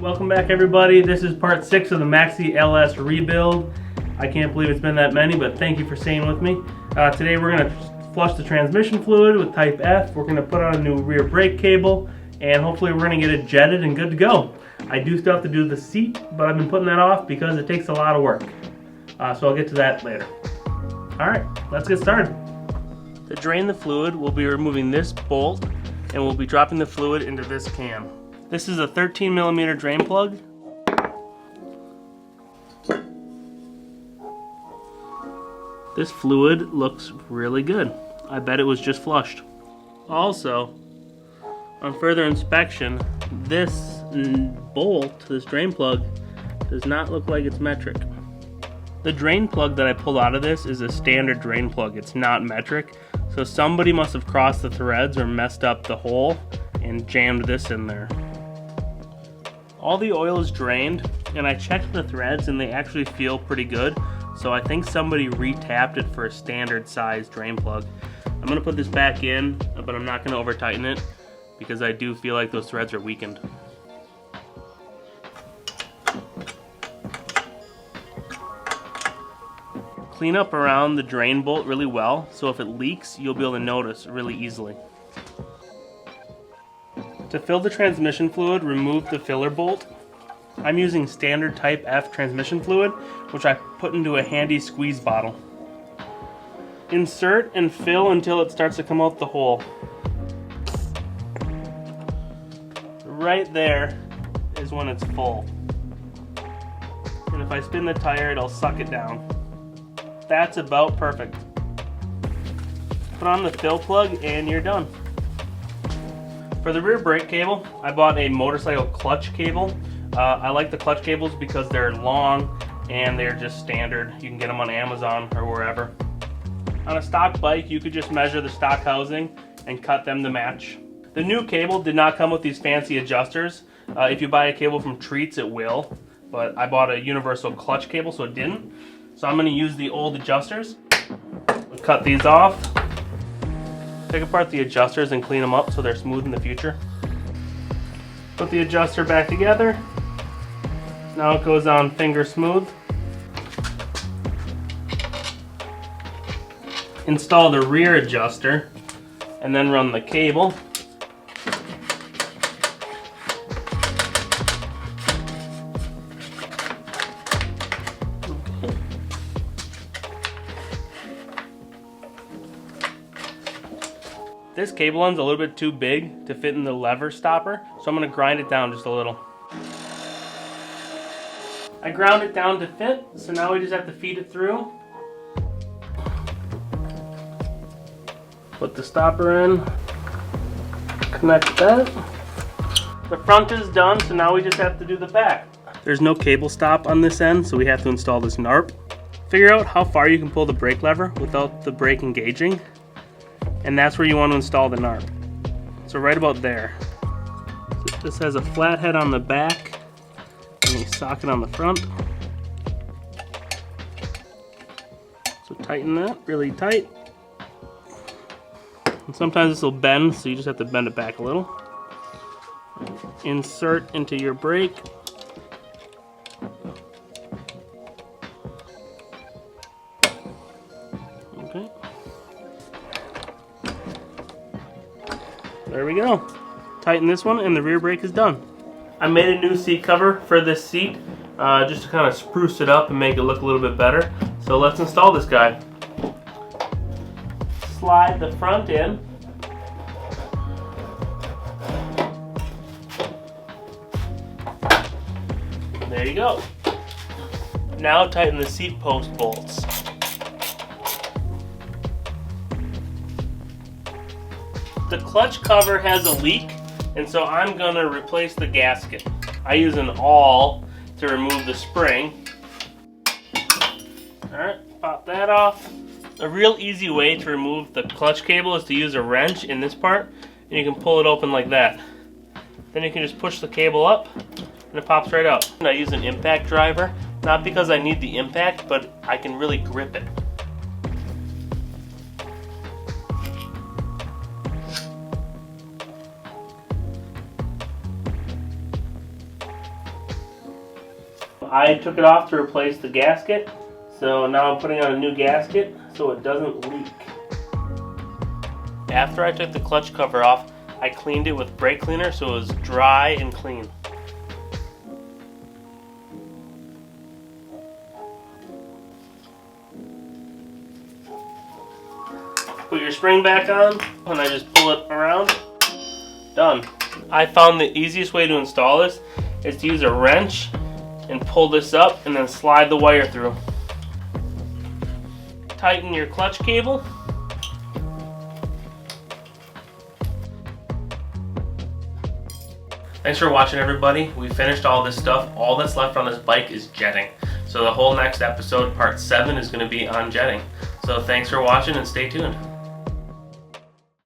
Welcome back, everybody. This is part 6 of the Maxi LS rebuild. I can't believe it's been that many, but thank you for staying with me. Today we're going to flush the transmission fluid with type F. We're going to put on a new rear brake cable, and hopefully we're going to get it jetted and good to go. I do still have to do the seat, but I've been putting that off because it takes a lot of work. So I'll get to that later. Alright, let's get started. To drain the fluid, we'll be removing this bolt, and we'll be dropping the fluid into this can. This is a 13mm drain plug. This fluid looks really good. I bet it was just flushed. Also, on further inspection, this bolt, this drain plug, does not look like it's metric. The drain plug that I pulled out of this is a standard drain plug. It's not metric. So somebody must have crossed the threads or messed up the hole and jammed this in there. All the oil is drained, and I checked the threads and they actually feel pretty good. So I think somebody re-tapped it for a standard size drain plug. I'm gonna put this back in, but I'm not gonna over tighten it because I do feel like those threads are weakened. Clean up around the drain bolt really well, so if it leaks, you'll be able to notice really easily. To fill the transmission fluid, remove the filler bolt. I'm using standard type F transmission fluid, which I put into a handy squeeze bottle. Insert and fill until it starts to come out the hole. Right there is when it's full. And if I spin the tire, it'll suck it down. That's about perfect. Put on the fill plug and you're done. For the rear brake cable, I bought a motorcycle clutch cable. I like the clutch cables because they're long and they're just standard. You can get them on Amazon or wherever. On a stock bike, you could just measure the stock housing and cut them to match. The new cable did not come with these fancy adjusters. If you buy a cable from Treats, it will, but I bought a universal clutch cable, so it didn't. So I'm going to use the old adjusters. We'll cut these off. Take apart the adjusters and clean them up so they're smooth in the future. Put the adjuster back together. Now it goes on finger smooth. Install the rear adjuster and then run the cable. This cable end's a little bit too big to fit in the lever stopper, so I'm going to grind it down just a little. I ground it down to fit, so now we just have to feed it through. Put the stopper in, connect that. The front is done, so now we just have to do the back. There's no cable stop on this end, so we have to install this NARP. Figure out how far you can pull the brake lever without the brake engaging. And that's where you want to install the NARP. So right about there. This has a flathead on the back and a socket on the front. So tighten that really tight. And sometimes this will bend, so you just have to bend it back a little. Insert into your brake. Okay. There we go. Tighten this one and the rear brake is done. I made a new seat cover for this seat just to kind of spruce it up and make it look a little bit better. So let's install this guy. Slide the front in. There you go. Now tighten the seat post bolts. The clutch cover has a leak, and so I'm going to replace the gasket. I use an awl to remove the spring. Alright, pop that off. A real easy way to remove the clutch cable is to use a wrench in this part, and you can pull it open like that. Then you can just push the cable up, and it pops right out. And I use an impact driver, not because I need the impact, but I can really grip it. I took it off to replace the gasket, so now I'm putting on a new gasket so it doesn't leak. After I took the clutch cover off, I cleaned it with brake cleaner so it was dry and clean. Put your spring back on, and I just pull it around. Done. I found the easiest way to install this is to use a wrench and pull this up and then slide the wire through. Tighten your clutch cable. Thanks for watching, everybody. We finished all this stuff. All that's left on this bike is jetting. So the whole next episode, part 7, is going to be on jetting. So thanks for watching and stay tuned.